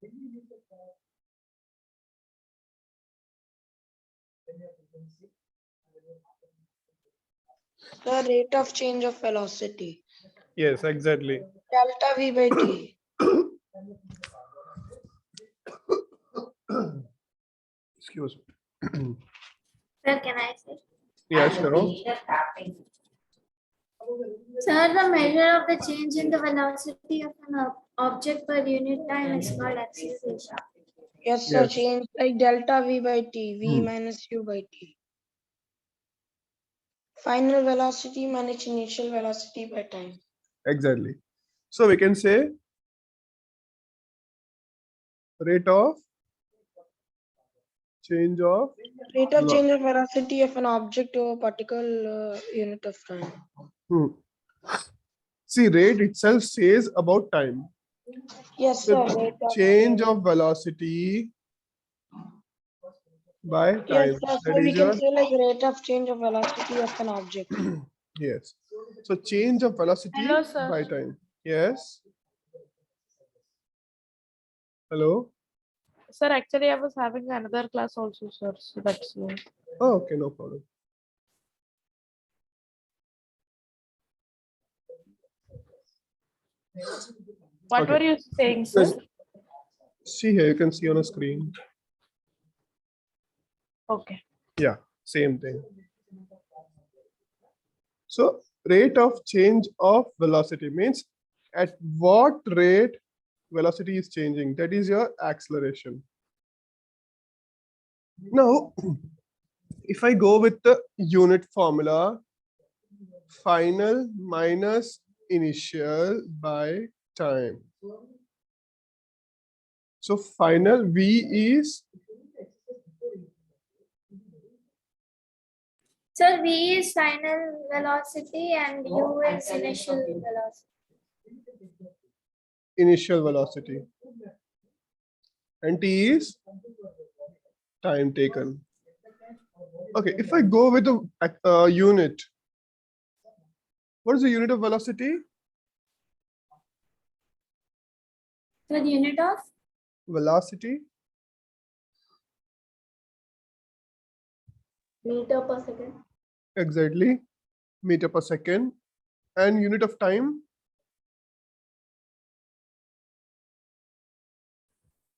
The rate of change of velocity. Yes, exactly. Delta V by T. Excuse me. Sir, can I say? Yeah, sure. Sir, the measure of the change in the velocity of an object per unit time is called acceleration. Yes, sir. Yes. Change like delta V by T. V minus U by T. Final velocity minus initial velocity by time. Exactly. So we can say rate of change of Rate of change of velocity of an object to a particular unit of time. See, rate itself says about time. Yes, sir. The Rate of change of velocity by time. Yes, sir. So That we is can your say like rate of change of velocity of an object. yes. So change of velocity Hello, sir. by time. Yes. Hello. Sir, actually, I was having another class also, sir. So that's why. Oh, okay, no problem. What Okay. were you saying, sir? Yes. See here, you can see on a screen. Okay. Yeah, same thing. So rate of change of velocity means at what rate velocity is changing. That is your acceleration. Now, if I go with the unit formula, final minus initial by time. So final V is Sir, V is final velocity and U is initial velocity. initial velocity and T is time taken. Okay, if I go with a unit, what is the unit of velocity? So the unit of Velocity, meter per second. exactly, meter per second, and unit of time,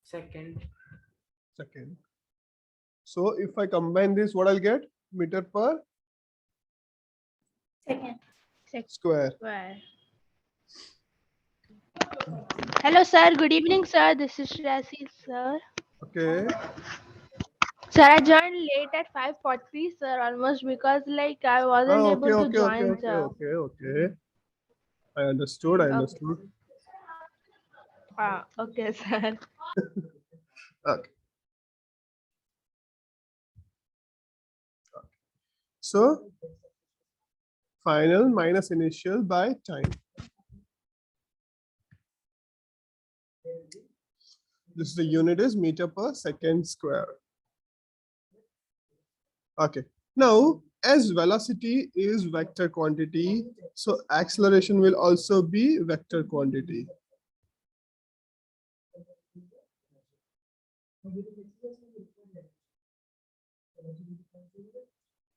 Second. So if I combine this, what I'll get? Meter per Second. square. Hello, sir. Good evening, sir. This is Shrashi, sir. Okay. Sir, I joined late at 5:40, sir, almost because like I wasn't able to join, sir. Okay. I understood. Okay, sir. Okay. So final minus initial by time. This is the unit is meter per second square. Okay. Now, as velocity is vector quantity, so acceleration will also be vector quantity.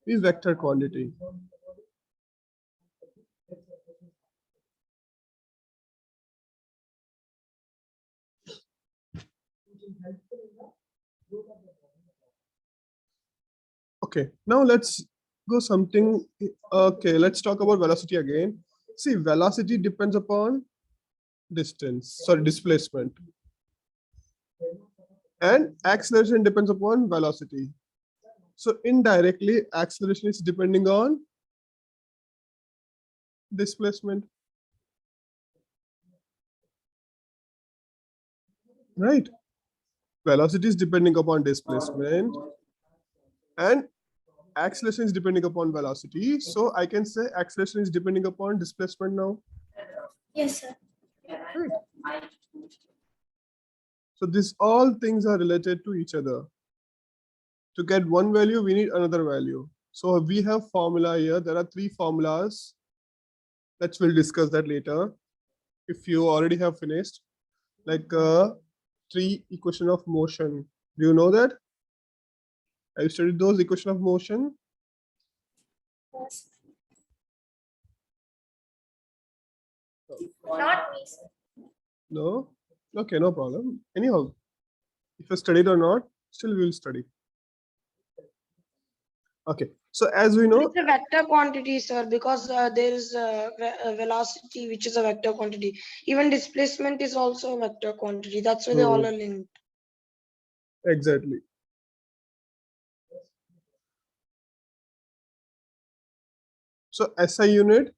Is vector quantity. Okay, now let's go something. Okay, let's talk about velocity again. See, velocity depends upon distance, sorry, displacement. And acceleration depends upon velocity. So indirectly, acceleration is depending on displacement. Right? Velocity is depending upon displacement and acceleration is depending upon velocity. So I can say acceleration is depending upon displacement now. Yes, sir. Right. So these all things are related to each other. To get one value, we need another value. So we have formula here. There are three formulas. We'll discuss that later. If you already have finished, like three equation of motion. Do you know that? Have you studied those equation of motion? Not me, sir. No? Okay, no problem. Anyhow, if you studied or not, still we will study. Okay, so as we know, It's a vector quantity, sir, because there is a velocity which is a vector quantity. Even displacement is also a vector quantity. That's why they all are linked. exactly. So SI unit,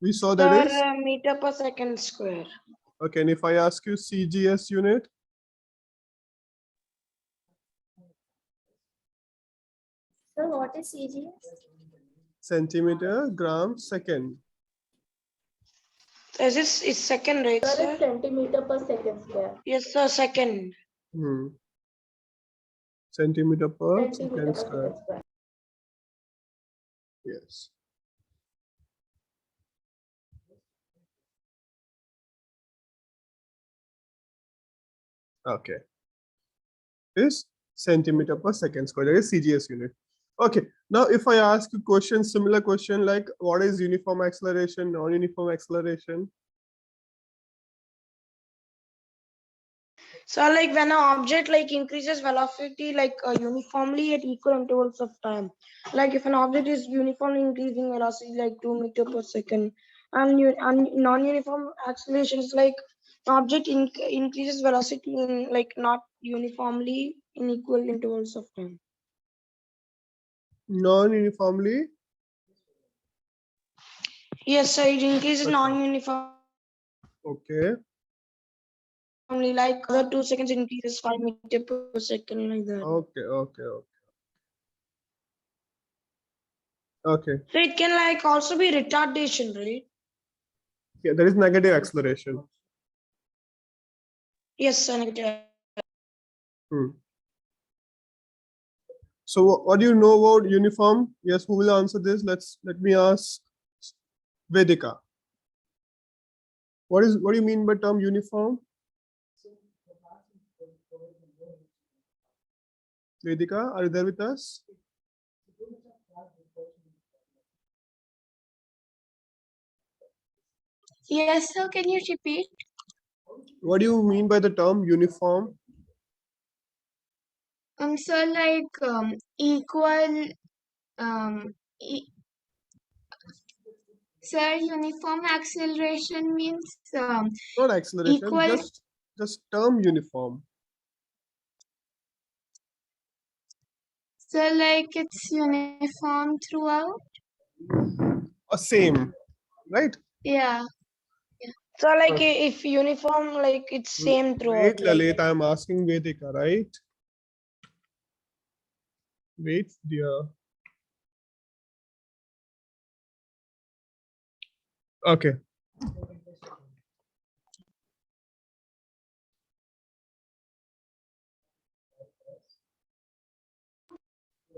we saw that Sir, is, meter per second square. okay, and if I ask you CGS unit, Sir, what is CGS? centimeter, gram, second. This is second, right, sir? Centimeter per second square. Yes, sir, second. Centimeter per second square. Yes. Okay. Is centimeter per second square. That is CGS unit. Okay. Now, if I ask a question, similar question like what is uniform acceleration, non-uniform acceleration? So like when an object like increases velocity like uniformly at equal intervals of time, like if an object is uniformly increasing velocity like 2 meters per second, and non-uniform acceleration is like an object increases velocity in like not uniformly in equal intervals of time. Non-uniformly. Yes, sir, it increases Okay. non-uniformly, Okay. like other 2 seconds increases 5 meters per second, like that. Okay. Okay. Okay. Okay. So it can like also be retardation, right? Yeah, there is negative acceleration. Yes, sir, negative. So what do you know about uniform? Yes, who will answer this? Let me ask Vedika. What do you mean by term uniform? Vedika, are you there with us? Yes, sir. Can you repeat? What do you mean by the term uniform? So like equal sir, uniform acceleration means Not acceleration, equal. just term uniform. So like it's uniform throughout. Same, right? Yeah. So like if uniform, like it's same throughout. Wait, Like, Lalit, I am asking Vedika, right? Wait, dear. Okay.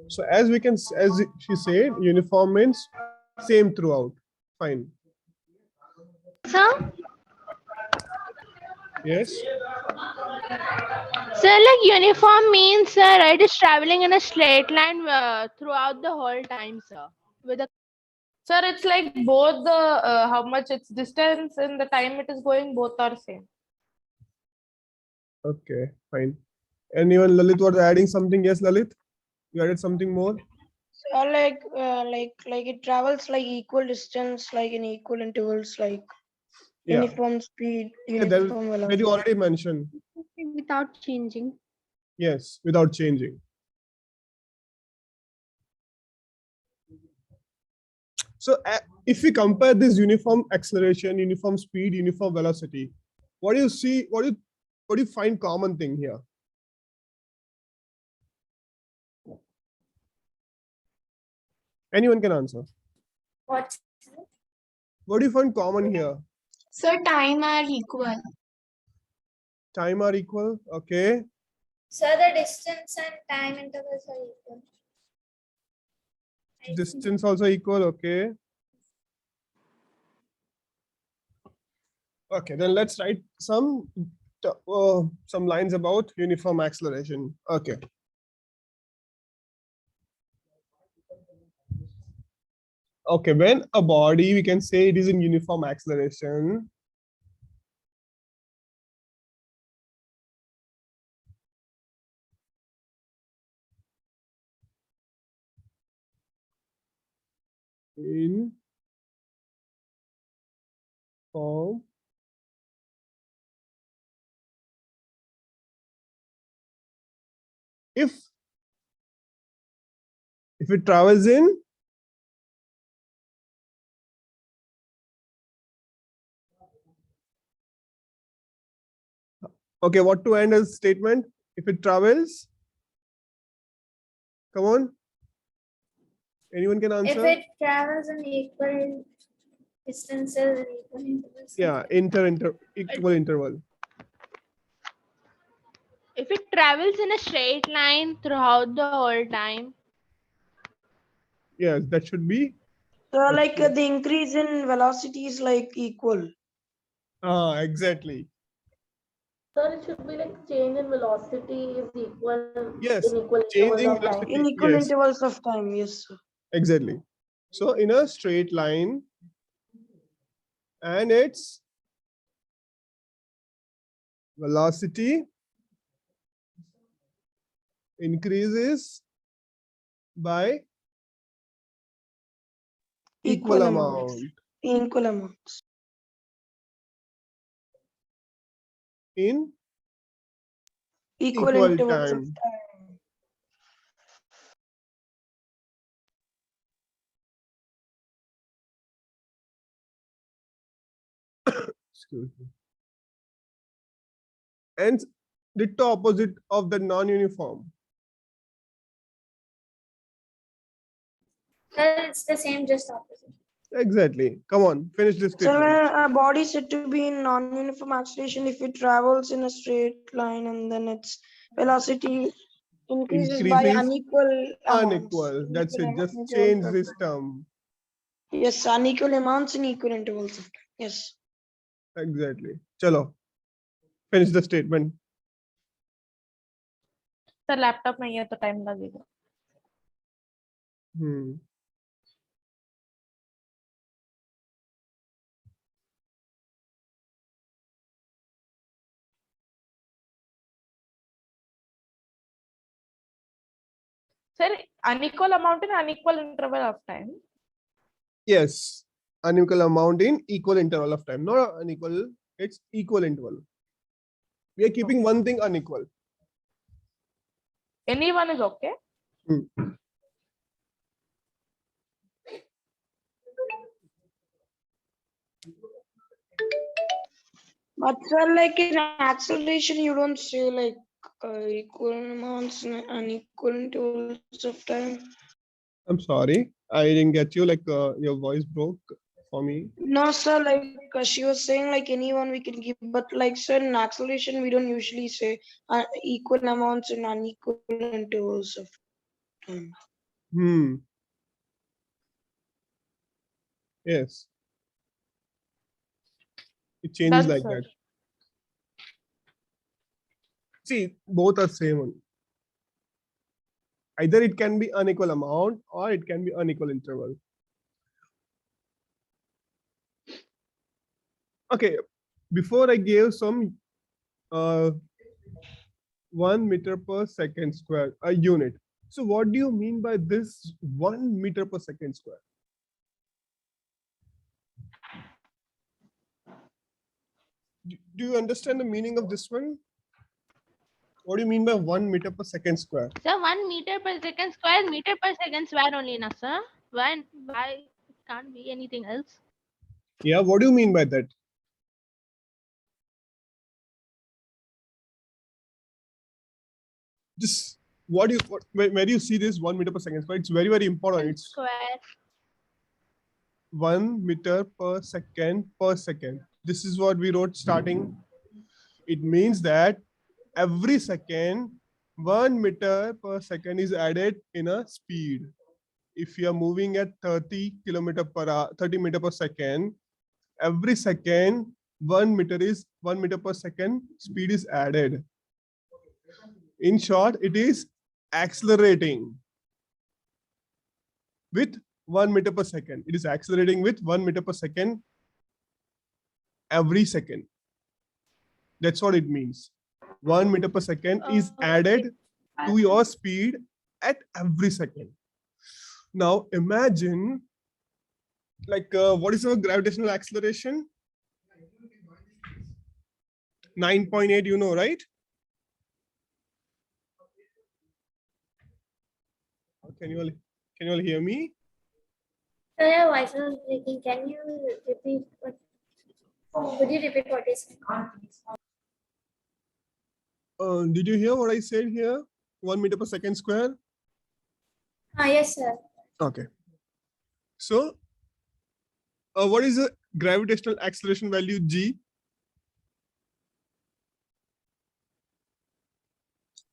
So as she said, uniform means same throughout. Fine. Sir? Yes. Sir, like uniform means, sir, it is traveling in a straight line throughout the whole time, sir. With a Sir, it's like both the how much its distance and the time it is going, both are same. Okay, fine. Anyone, Lalit, was adding something? Yes, Lalit, you added something more. so like it travels like equal distance, like in equal intervals, like Yeah. uniform speed, Yeah, uniform that velocity. you already mentioned. without changing. Yes, without changing. So if we compare this uniform acceleration, uniform speed, uniform velocity, what do you see? What do you find common thing here? Anyone can answer. What? What do you find common here? So time are equal. Time are equal. Okay. So the distance and time intervals are equal. Distance also equal. Okay. Okay, then let's write some some lines about uniform acceleration. Okay. Okay, when a body, we can say it is in uniform acceleration. In form if it travels in okay, what to end as statement? If it travels, come on, anyone can If answer? it travels in equal distances and equal intervals. Yeah, equal interval. If it travels in a straight line throughout the whole time. Yes, that should be. So like the increase in velocity is like equal. Exactly. Sir, it should be like change in velocity is equal Yes, in equal change intervals in of time. velocity. In equal Yes, intervals of time, yes, sir. exactly. So in a straight line, and its velocity increases by equal amount Equal amounts. in Equal equal intervals of time. time. Excuse me. And the opposite of the non-uniform. Sir, it's the same, just opposite. Exactly. Come on, finish this So statement. a body is said to be in non-uniform acceleration if it travels in a straight line and then its velocity increases by Increases unequal amounts. unequal. That's it. Just Intervals change of this time. term. Yes, unequal amounts in equal intervals of time. Yes. Exactly. Chalo. Finish the statement. Sir laptop में ये तो time लगेगा. Sir, unequal amount in unequal interval of time. Yes. Unequal amount in equal interval of time. Not unequal, it's equal interval. We are keeping one thing unequal. Anyone is okay. But sir, like in acceleration, you don't say like equal amounts and unequal intervals of time. I'm sorry. I didn't get you. Like your voice broke for me. No, sir, like she was saying like anyone we can give, but like sir, in acceleration, we don't usually say equal amounts and unequal intervals of time. Yes. It changes Done, like sir. that. See, both are same only. Either it can be unequal amount or it can be unequal interval. Okay, before I gave some 1 meter per second square, a unit. So what do you mean by this 1 meter per second square? Do you understand the meaning of this one? What do you mean by 1 meter per second square? So 1 meter per second square, meter per second square only, na sir? Why it can't be anything else? Yeah, what do you mean by that? Just where do you see this 1 meter per second square? It's very, very important. It's Square. 1 meter per second. This is what we wrote starting. It means that every second, 1 meter per second is added in a speed. If you are moving at 30 meter per second, every second 1 meter per second speed is added. In short, it is accelerating with 1 meter per second. It is accelerating with 1 meter per second every second. That's what it means. 1 meter per second is added to your speed at every second. Now imagine, like, what is our gravitational acceleration? 9.8, you know, right? Can you all hear me? So your voice was breaking. Can you repeat what? Could you repeat what is? Did you hear what I said here? 1 meter per second square. Yes, sir. Okay. So, what is the gravitational acceleration value G?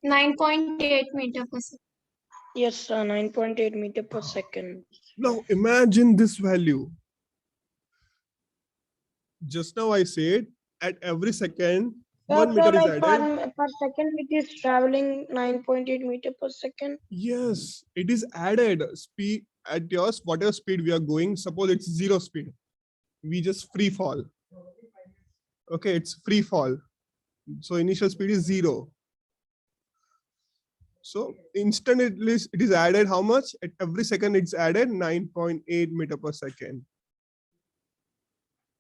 9.8 meter per second. Yes, sir. 9.8 meter per second. Now imagine this value. Just now I said at every second, So, 1 meter is like added. per second, it is traveling 9.8 meter per second. Yes, it is added speed at yours, whatever speed we are going. Suppose it's 0 speed. We just free fall. Okay, it's free fall. So initial speed is 0. So instantly it is added how much? At every second it's added 9.8 meter per second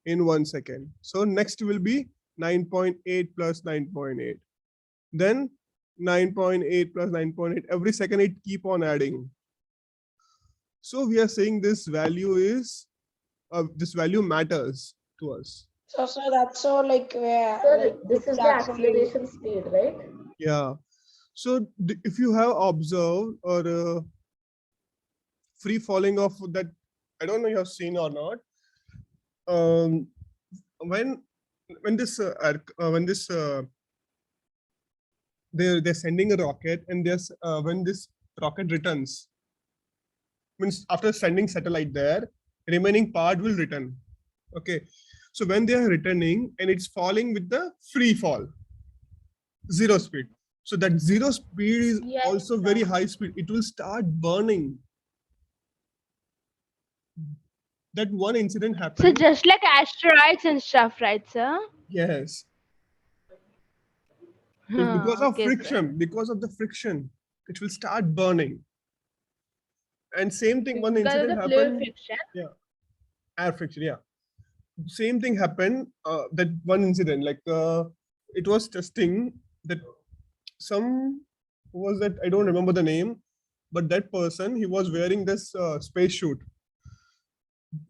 in 1 second. So next will be 9.8 plus 9.8. Then 9.8 plus 9.8. Every second it keep on adding. So we are saying this value is, this value matters to us. So, sir, that's so like where. Sir, like, this is it's the actually- acceleration speed, right? Yeah. So if you have observed or free falling of that, I don't know you have seen or not. When this they're sending a rocket, and there's when this rocket returns, means after sending satellite there, remaining part will return. Okay, so when they are returning and it's falling with the free fall, 0 speed. So that 0 speed is also very high speed. It will start burning. That one incident So happened. just like asteroids and stuff, right, sir? Yes. It's because of Okay, sir. friction, because of the friction, it will start burning. And same thing, one Because of incident the fluid happened. friction. Yeah, air friction. Yeah, same thing happened. That one incident, like it was testing that some, who was that? I don't remember the name, but that person, he was wearing this space suit,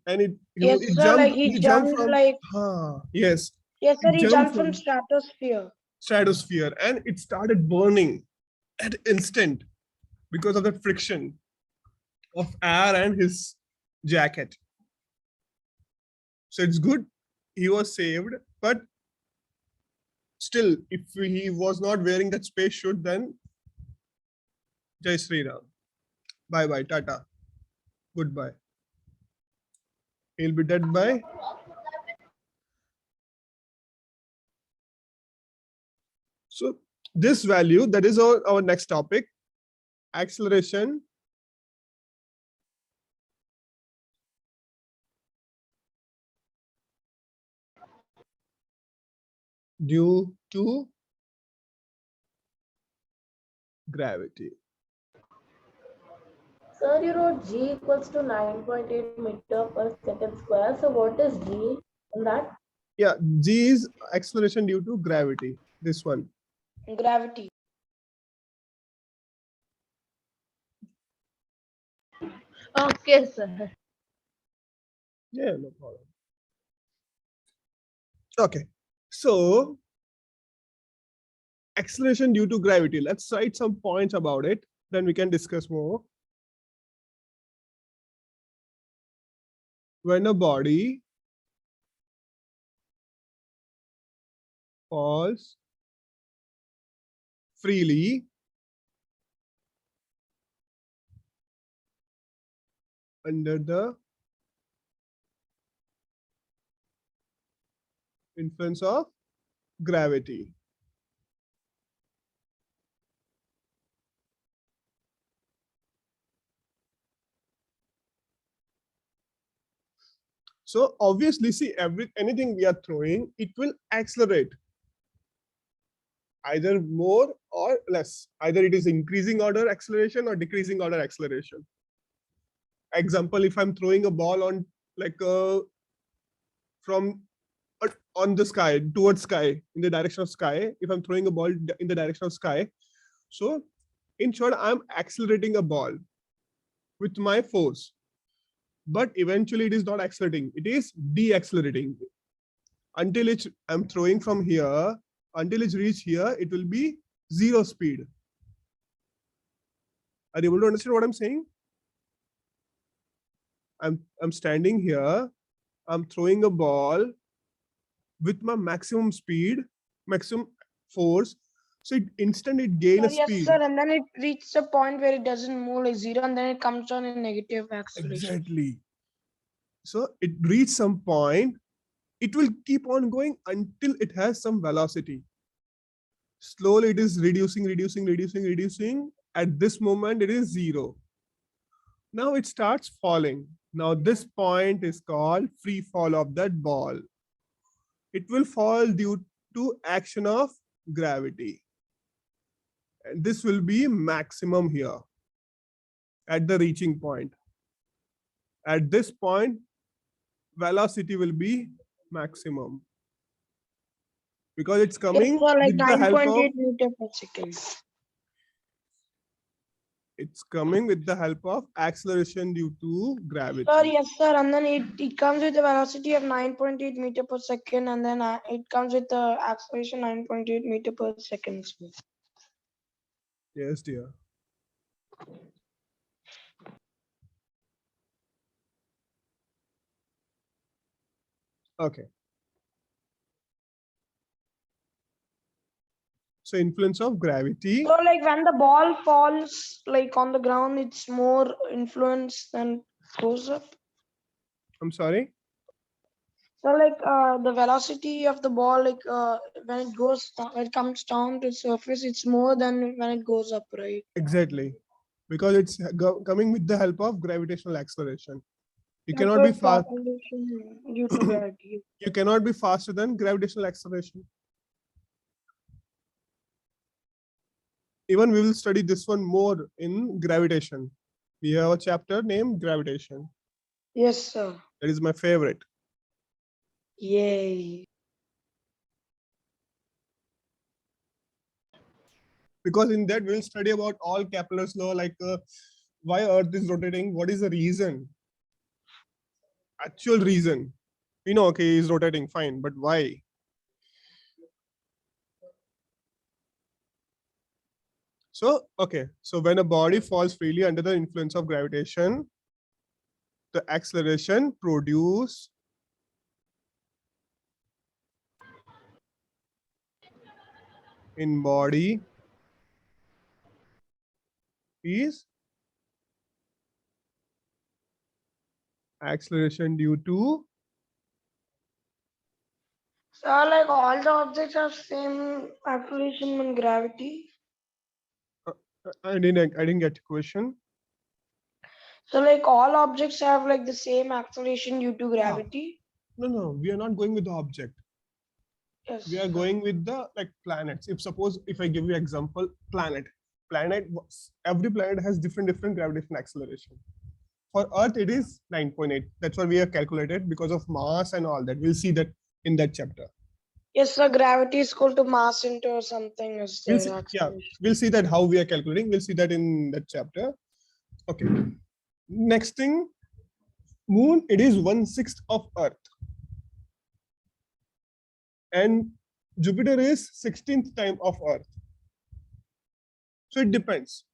and Yes, he sir. jumped. Like he jumped from. like. Yes. Yes, sir. He jumped from from stratosphere. stratosphere, and it started burning at instant because of the friction of air and his jacket. So it's good he was saved, but still, if he was not wearing that space suit, then Jai Sri Ram. Bye bye, Tata. Goodbye. He'll be dead by. So this value, that is our next topic, acceleration due to gravity. Sir, you wrote G equals to 9.8 meter per second square. So what is G in that? Yeah, G is acceleration due to gravity. This one. Gravity. Okay, sir. Yeah, no problem. Okay, so acceleration due to gravity. Let's write some points about it, then we can discuss more. When a body falls freely under the Influence of gravity. So obviously, see, anything we are throwing, it will accelerate either more or less. Either it is increasing order acceleration or decreasing order acceleration. Example, if I'm throwing a ball on like from on the sky, towards sky, in the direction of sky, if I'm throwing a ball in the direction of sky, so in short, I'm accelerating a ball with my force. But eventually it is not accelerating, it is deaccelerating. Until I'm throwing from here, until it's reached here, it will be 0 speed. Are you able to understand what I'm saying? I'm standing here, I'm throwing a ball with my maximum speed, maximum force. So it gains a Yes, speed. sir. And then it reaches a point where it doesn't move like 0, and then it comes down in negative acceleration. Exactly. So it reaches some point, it will keep on going until it has some velocity. Slowly it is reducing. At this moment, it is 0. Now it starts falling. Now this point is called free fall of that ball. It will fall due to action of gravity. And this will be maximum here at the reaching point. At this point, velocity will be maximum because it's coming Yes, sir, like with the help of 9.8 meter per second. it's coming with the help of acceleration due to gravity. Sir, yes, sir. And then it comes with a velocity of 9.8 meter per second, and then it comes with the acceleration 9.8 meter per second. Yes, dear. Okay. So influence of gravity. So like when the ball falls like on the ground, it's more influence than goes up. I'm sorry. So like the velocity of the ball, like when it goes down, when it comes down to the surface, it's more than when it goes up, right? Exactly. Because it's coming with the help of gravitational acceleration. You That's cannot why be fast. propagation due to gravity. You cannot be faster than gravitational acceleration. Even we will study this one more in gravitation. We have a chapter named gravitation. Yes, sir. That is my favorite. Yay. Because in that we'll study about all Kepler's law, like why Earth is rotating, what is the reason, actual reason. We know, okay, is rotating, fine, but why? So, okay, so when a body falls freely under the influence of gravitation, the acceleration produced in body is acceleration due to So like all the objects have same acceleration and gravity. I didn't get the question. So like all objects have like the same acceleration due to gravity. No, we are not going with the object. Yes. We are going with the like planets. If I give you example, every planet has different gravitational acceleration. For Earth, it is 9.8. That's what we have calculated because of mass and all that. We'll see that in that chapter. Yes, sir. Gravity is equal to mass into something. Is We'll the see, acceleration. we'll see that how we are calculating. We'll see that in that chapter. Okay. Next thing, Moon, it is 1/6 of Earth. And Jupiter is 16th time of Earth. So it depends.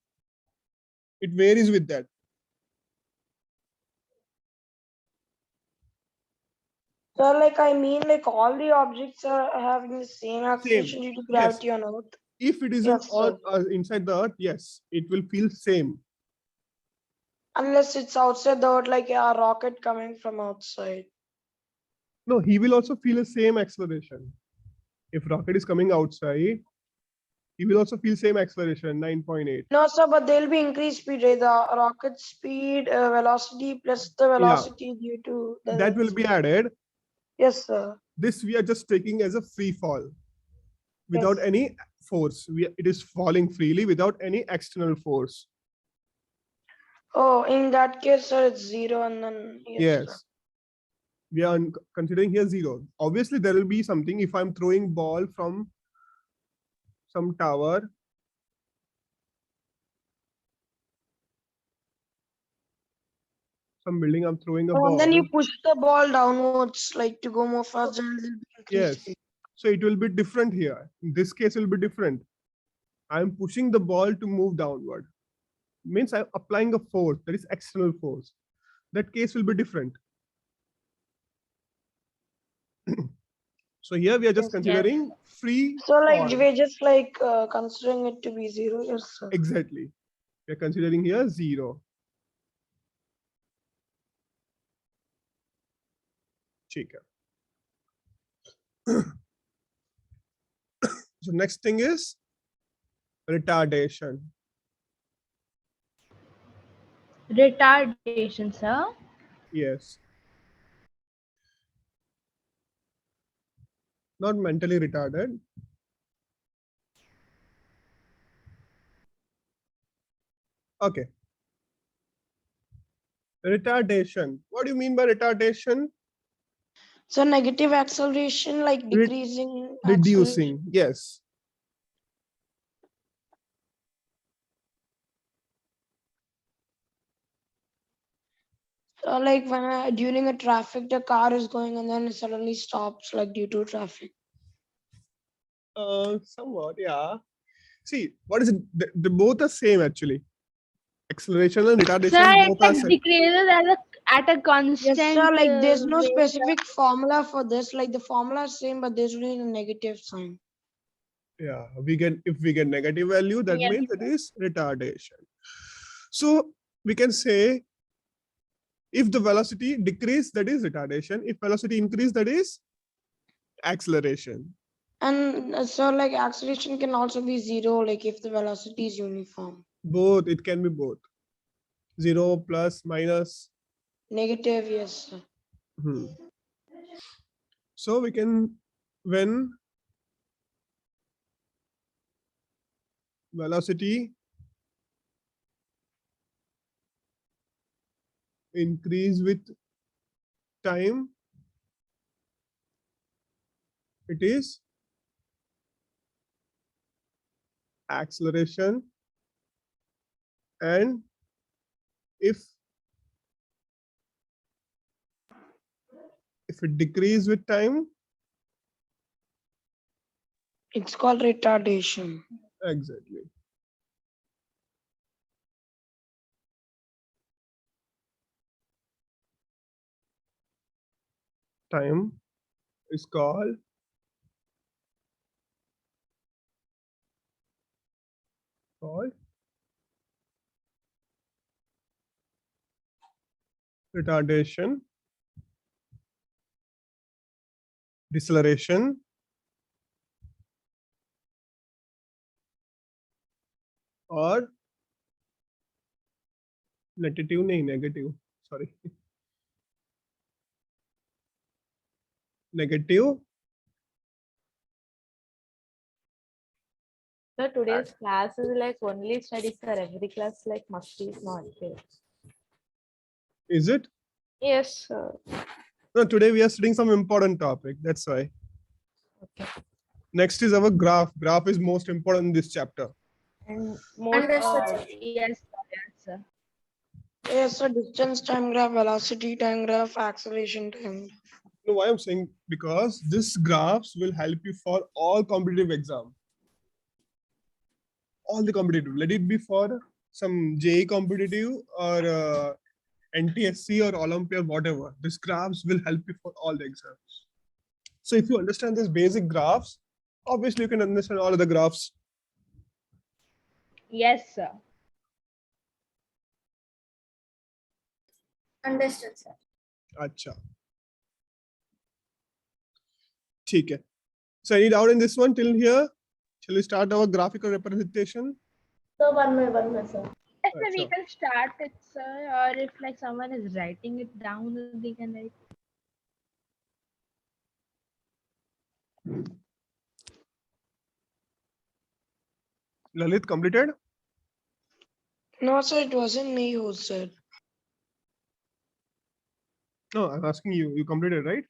It varies with that. So like I mean like all the objects are having the same acceleration due to gravity on Earth. If it isn't on inside the Earth, yes, it will feel same. Unless it's outside the Earth, like a rocket coming from outside. No, he will also feel the same acceleration. If rocket is coming outside, he will also feel same acceleration, 9.8. No, sir, but there will be increased speed, right? The rocket speed, velocity plus the velocity due to the. That will be added. Yes, sir. This we are just taking as a free fall without Yes. any force. It is falling freely without any external force. Oh, in that case, sir, it's 0 and then yes. Sir. Yes. We are considering here 0. Obviously, there will be something if I'm throwing ball from some tower. Some building, I'm throwing a Oh, ball. and then you push the ball downwards, like to go more fast, and it will be increased Yes. speed. So it will be different here. In this case, it will be different. I'm pushing the ball to move downward. Means I'm applying a force, that is external force. That case will be different. So here we are just considering free So like fall. we're just like considering it to be 0. Yes, sir. Exactly. We are considering here 0. ठीक है. So next thing is retardation. Retardation, sir. Yes. Not mentally retarded. Okay. Retardation. What do you mean by retardation? So negative acceleration, like decreasing. Acceleration. Reducing. Yes. So like when during a traffic, the car is going and then it suddenly stops, like due to traffic. Somewhat, yeah. See, what is it? The both are same actually. Acceleration and retardation Sir, both it are like same. decreases at a constant. Yes, sir. Like there's no rate. specific formula for this. Like the formula is same, but there's really a negative sign. Yeah, if we get negative value, that Yes. means it is retardation. So we can say if the velocity decrease, that is retardation. If velocity increase, that is acceleration. And so like acceleration can also be 0, like if the velocity is uniform. Both, it can be both. 0 plus minus. Negative, yes, sir. So we can, when velocity increase with time, it is acceleration, and if it decrease with time, It's called retardation. exactly. Time is called retardation, deceleration, or negative, sorry. Negative. So today's class is like only study, sir. Every class like must be not there. Is it? Yes, sir. No, today we are studying some important topic. That's why. Okay. Next is our graph. Graph is most important in this chapter. And most Yes, sir. Yes, so distance time graph, velocity time graph, acceleration time graph. No, why I'm saying, because this graphs will help you for all competitive exam. All the competitive, let it be for some JEE competitive or NTSC or Olympia, whatever. This graphs will help you for all the exams. So if you understand these basic graphs, obviously you can understand all of the graphs. Yes, sir. Understood, sir. Acha. ठीक है. So any doubt in this one till here? Shall we start our graphical representation? So one by, sir. Yes, sir, we Sure. can start it, sir. Or if like someone is writing it down, they can write. Lalit completed? No, sir, it wasn't me who said. No, I'm asking you. You completed, right?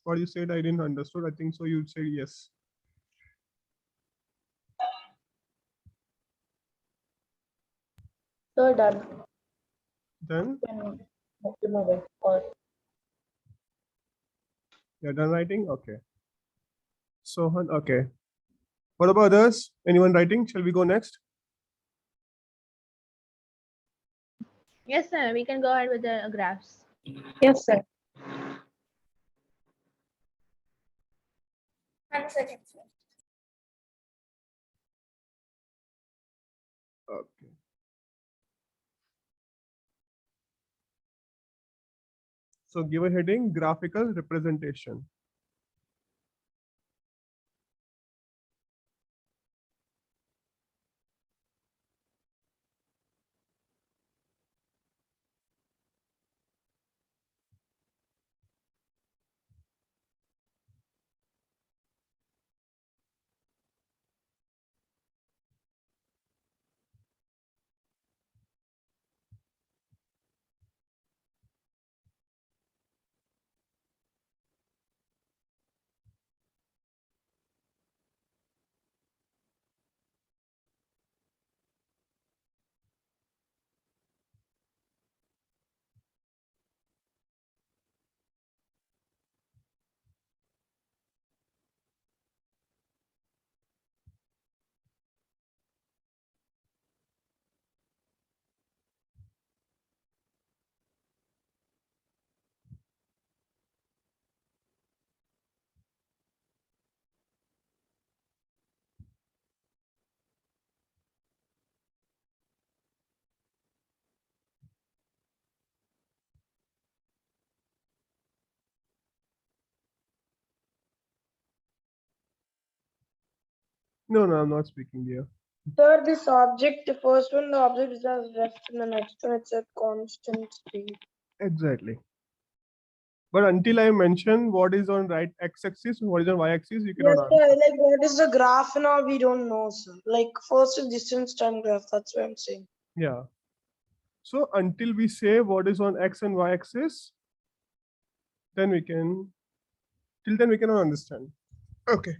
What you said, I didn't understood. I think so. You said yes. So done. Then Can remove it or you're done writing. Okay. Sohan. Okay. What about others? Anyone writing? Shall we go next? Yes, sir, we can go ahead with the graphs. yes, sir. 1 second, sir. Okay. So give a heading, graphical representation. No, I'm not speaking here. Sir, this object, the first one, the object is at rest, and the next one, it's at constant speed. Exactly. But until I mention what is on right x-axis, what is on y-axis, you Yes, cannot sir, answer. like what is the graph now? We don't know, sir. Like first is distance time graph. That's what I'm saying. Yeah. So until we say what is on x and y-axis, then we can, till then we cannot understand. Okay.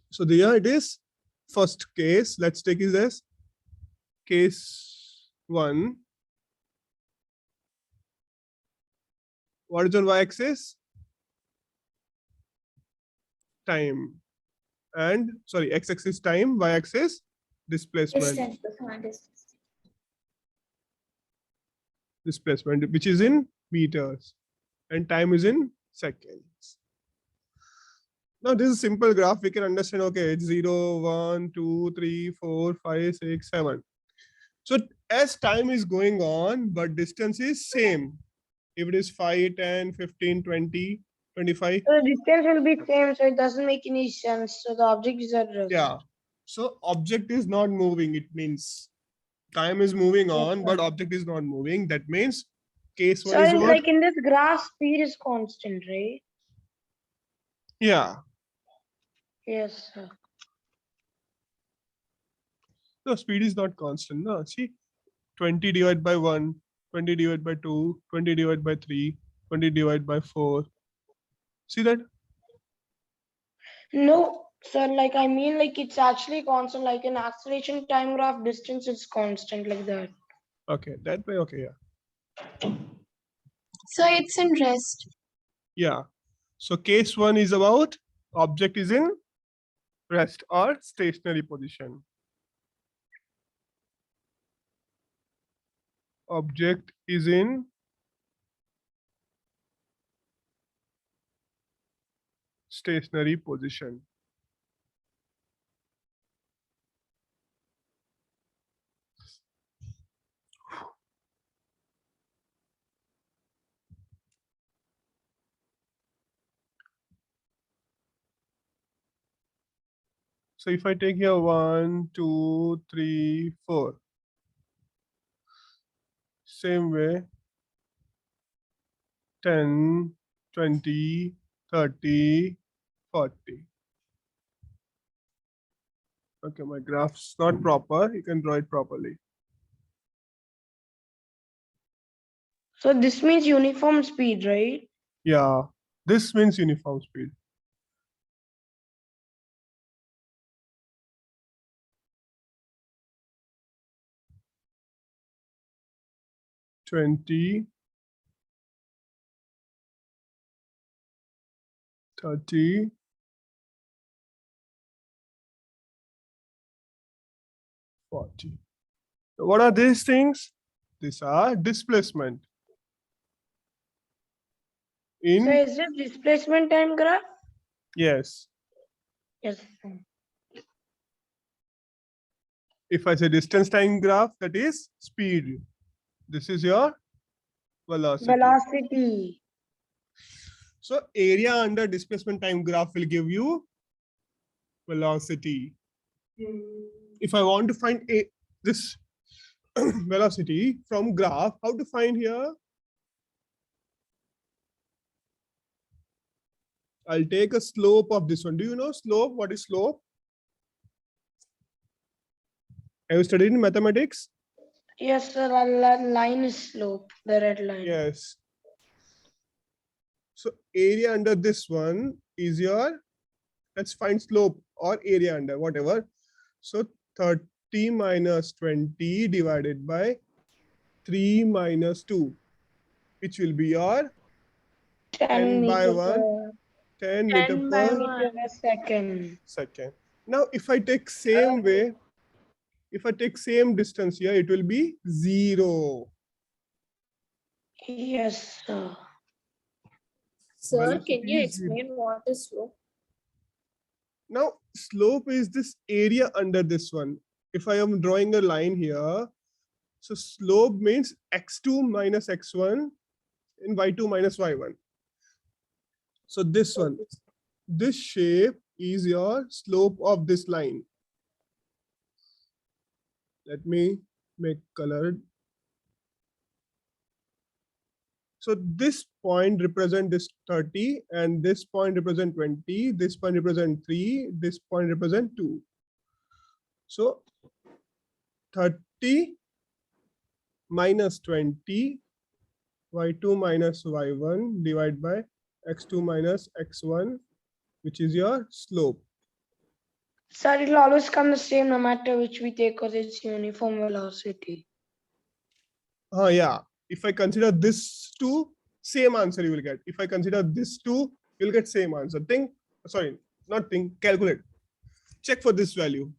So there it is. First case, let's take it as case 1. What is on y-axis? Time. And sorry, x-axis time, y-axis displacement. Displacement, which is in meters, and time is in seconds. Now this is a simple graph. We can understand, okay, it's 0, 1, 2, 3, 4, 5, 6, 7. So as time is going on, but distance is same. If it is 5, 10, 15, 20, 25. So the distance will be same, so it doesn't make any sense. So the object is at rest. Yeah. So object is not moving. It means time is moving on, but object is not moving. That means case 1 So is what? like in this graph, speed is constant, right? Yeah. Yes, sir. No, speed is not constant. No, see, 20 divided by 1, 20 divided by 2, 20 divided by 3, 20 divided by 4. See that? No, sir, like I mean like it's actually constant, like an acceleration time graph, distance is constant like that. Okay, that way, okay, yeah. So it's in rest. Yeah. So case 1 is about object is in rest or stationary position. Object is in stationary position. So if I take here 1, 2, 3, 4. Same way, 10, 20, 30, 40. Okay, my graph's not proper. You can draw it properly. So this means uniform speed, right? Yeah, this means uniform speed. $20, 30, 40. What are these things? These are displacement. So is it displacement time graph? Yes. Yes. If I say distance time graph, that is speed. This is your velocity. Velocity. So area under displacement time graph will give you velocity. If I want to find this velocity from graph, how to find here? I'll take a slope of this one. Do you know slope? What is slope? Have you studied in mathematics? Yes, sir. The line is slope, the red line. Yes. So area under this one is your, let's find slope or area under, whatever. So 30 minus 20 divided by 3 minus 2, which will be your 10 by 1, 10 meter 10 by per 1. second. Now, if I take same way, if I take same distance here, it will be 0. Yes, sir. Sir, Velocity can you is zero. explain what is slope? Now, slope is this area under this one. If I am drawing a line here, so slope means x2 minus x1 and y2 minus y1. So this one, this shape is your slope of this line. Let me make colored. So this point represent this 30 and this point represent 20, this point represent 3, this point represent 2. So 30 minus 20, y2 minus y1 divided by x2 minus x1, which is your slope. Sir, it will always come the same no matter which we take because it's uniform velocity. Yeah. If I consider this two, same answer you will get. If I consider this two, you'll get same answer. Calculate. Check for this value.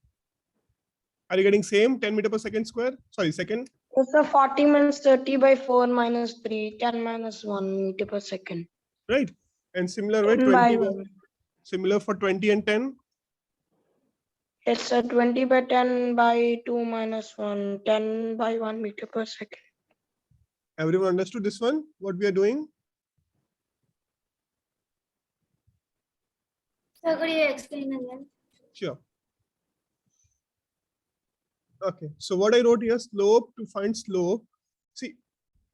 Are you getting same 10 meter per second square? Sorry, second. So 40 minus 30 by 4 minus 3, 10 minus 1 meter per second. Right. And similar way, 10 by 20. 1. Similar for 20 and 10. It's a 20 by 10 by 2 minus 1, 10 by 1 meter per second. Everyone understood this one? What we are doing? Sir, could you explain again? Sure. Okay. So what I wrote here, slope, to find slope. See,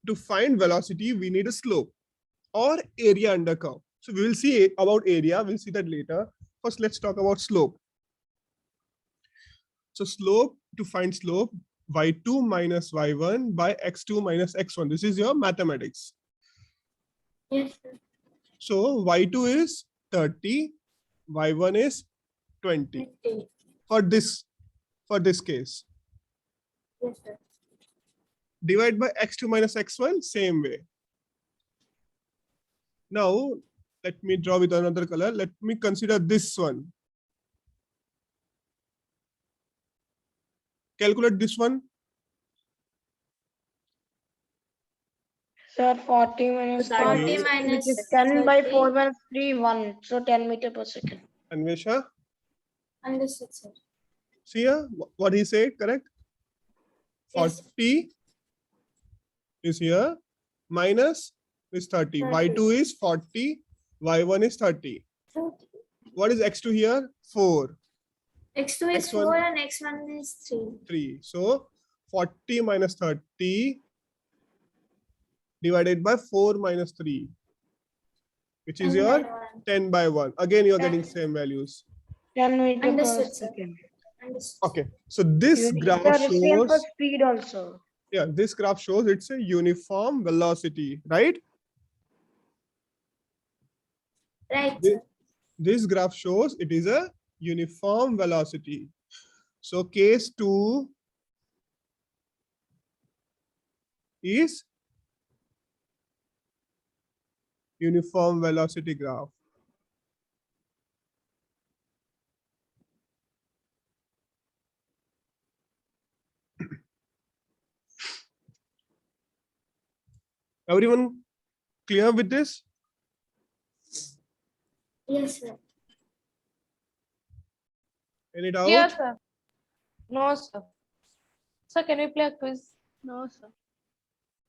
to find velocity, we need a slope or area under curve. So we will see about area. We'll see that later. First, let's talk about slope. So slope, to find slope, y2 minus y1 by x2 minus x1. This is your mathematics. Yes, sir. So y2 is 30, y1 is 20 for this case. Yes, sir. Divide by x2 minus x1, same way. Now, let me draw with another color. Let me consider this one. Calculate this one. Sir, 40 minus 40 30, minus which is 10 by 30. 4 minus 3, 1. So 10 meter per second. Anvesha, Understood, sir. see here what he said, correct? Yes. 40 is here, minus is 30. 30. Y2 is 40, Y1 is 30. 30. What is x2 here? 4. X2 is X1 4 and X1 is 3. 3. So 40 minus 30 divided by 4 minus 3, which is 10 your by 1. 10 by 1. Again, you are getting Yeah. same values. 10 meter per Understood, sir. second. Understood. Okay. So this graph The same for shows, speed also. yeah, this graph shows it's a uniform velocity, right? Right, This, sir. this graph shows it is a uniform velocity. So case 2 is uniform velocity graph. Everyone clear with this? Yes, sir. Any doubt? Yes, sir. No, sir. Sir, can we play a quiz? No, sir.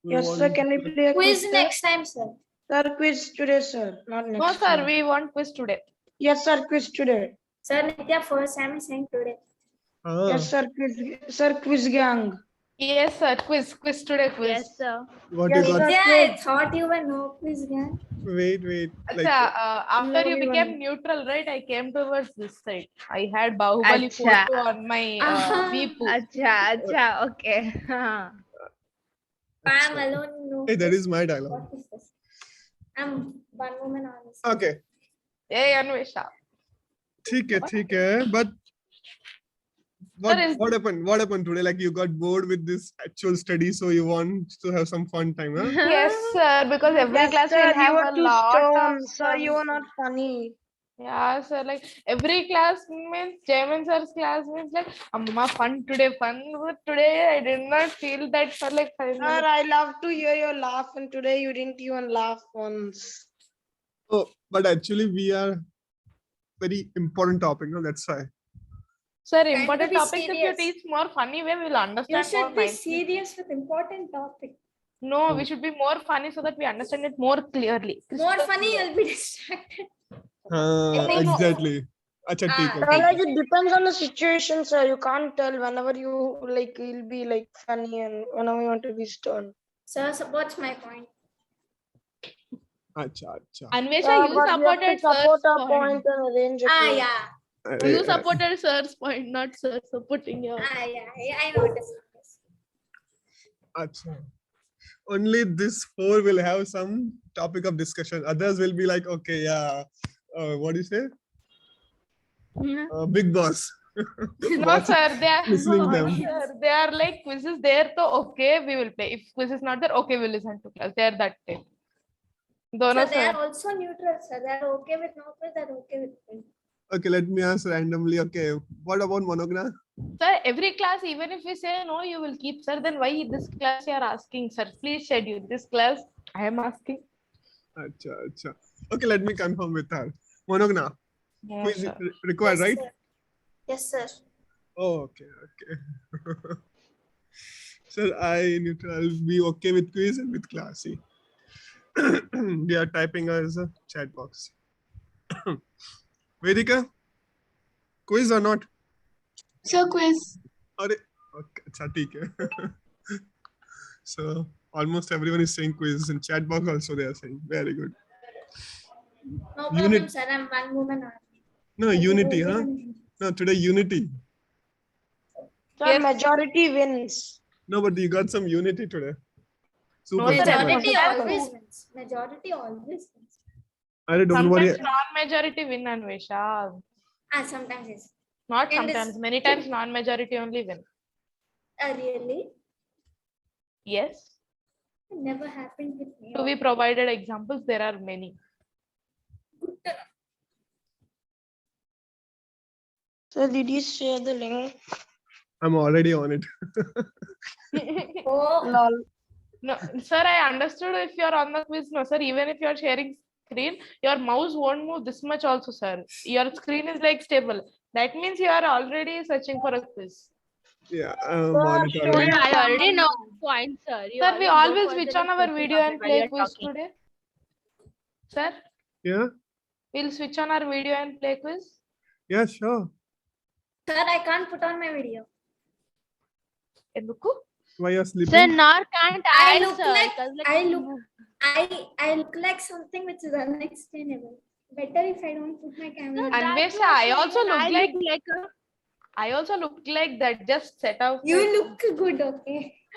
We Yes, want sir. Can we play a Quiz quiz? next time, sir. Sir, quiz today, sir. Not next No, sir. time. We want quiz today. Yes, sir. Quiz today. Sir, Nitya, first time is saying today. Yes, sir. Quiz. Sir, quiz gang. Yes, sir. Quiz today. Quiz. Yes, sir. What Yes, you got? sir. Nitya, quiz. I thought you were no quiz guy. Wait. Like, Sir, after No, you we became won't. neutral, right? I came towards this side. I had Bahubali Acha. photo on my Veepu. Acha, okay. I'm alone. No hey, that quiz. is my dialogue. What is this? I'm one woman on this. Okay. Hey, Anvesha. ठीक है. But what Sir, is- what happened? What happened today? Like you got bored with this actual study, so you want to have some fun time, huh? Yes, sir. Because every Yes, class sir. will You have are a too lot of stone. Sir, you some- are not funny. Yeah, sir. Like every class means Jamin sir's class means like Amma fun today, fun. But today I did not feel that for like 5 Sir, minutes. I love to hear your laugh, and today you didn't even laugh once. Oh, but actually we are very important topic, no? That's why. Sir, to important be topics. If you serious. teach more funny way, we will You understand more. should be nicely. serious with important topic. No, we should be more funny so that we understand it more clearly. More Crystal funny, clear. you'll be distracted. No. Exactly. Acha, Ah. ठीक Sir, है. like it depends on the situation, sir. You can't tell whenever you like you'll be like funny and whenever you want to be stern. Sir, supports my point. अच्छा. Anvesha, you But we have to supported support sir's our point. point and arrange it. Ah, well. yeah. You supported sir's point, not sir supporting your. Ah, yeah. I noticed. Acha. Only this 4 will have some topic of discussion. Others will be like, okay, yeah. What do you say? Big boss. No, Boss sir, they are listening no, them. sir, they are like quizzes there, so okay, we will play. If quiz is not there, okay, we'll listen to class. They are that type. So Dono, they are sir. also neutral, sir. They are okay with no quiz, they're okay with quiz. Okay, let me ask randomly. Okay, what about Monogna? Sir, every class, even if we say no, you will keep, sir. Then why this class you are asking, sir? Please schedule this class. I am asking. Acha. Okay, let me confirm with her. Monogna, No, quiz sir. required, right? Sir. Yes, sir. Oh, okay. Sir, I will be okay with quiz and with classy. We are typing as a chat box. Vedika, quiz or not? Sir, quiz. Okay, अच्छा, ठीक है. So almost everyone is saying quiz in chat box also they are saying very good. No problem, Unit. sir. I'm one woman army. No, unity, huh? No, today unity. Sir, Yes. majority wins. No, but you got some unity today. Super. No, sir, super. Majority Sir. always wins. Majority always wins. Arey, don't worry. Sometimes non-majority win, Anvesha. Ah, sometimes yes. Not In this- sometimes. Many times non-majority only win. Really? Yes. It never happened with me. To be provided examples, there are many. Good to know. So did you share the link? I'm already on it. Oh, Lol. No, sir, I understood if you're on the quiz. No, sir, even if you're sharing screen, your mouse won't move this much also, sir. Your screen is like stable. That means you are already searching for a quiz. Yeah, I'm on it Sure. already. I already know point, sir. You Sir, we go always further switch on in our switching video off and it while play you're quiz talking. today. Sir, Yeah, we'll switch on our video and play quiz. yeah, sure. Sir, I can't put on my video. Enduku? Why you're Sir, sleeping? nor can't I I, look sir. like- 'cause, I look like something which is unexplainable. Better if I don't put my camera. That Anvesha, was I also even look I like look like a I also look like that. Just set out. You look good, okay?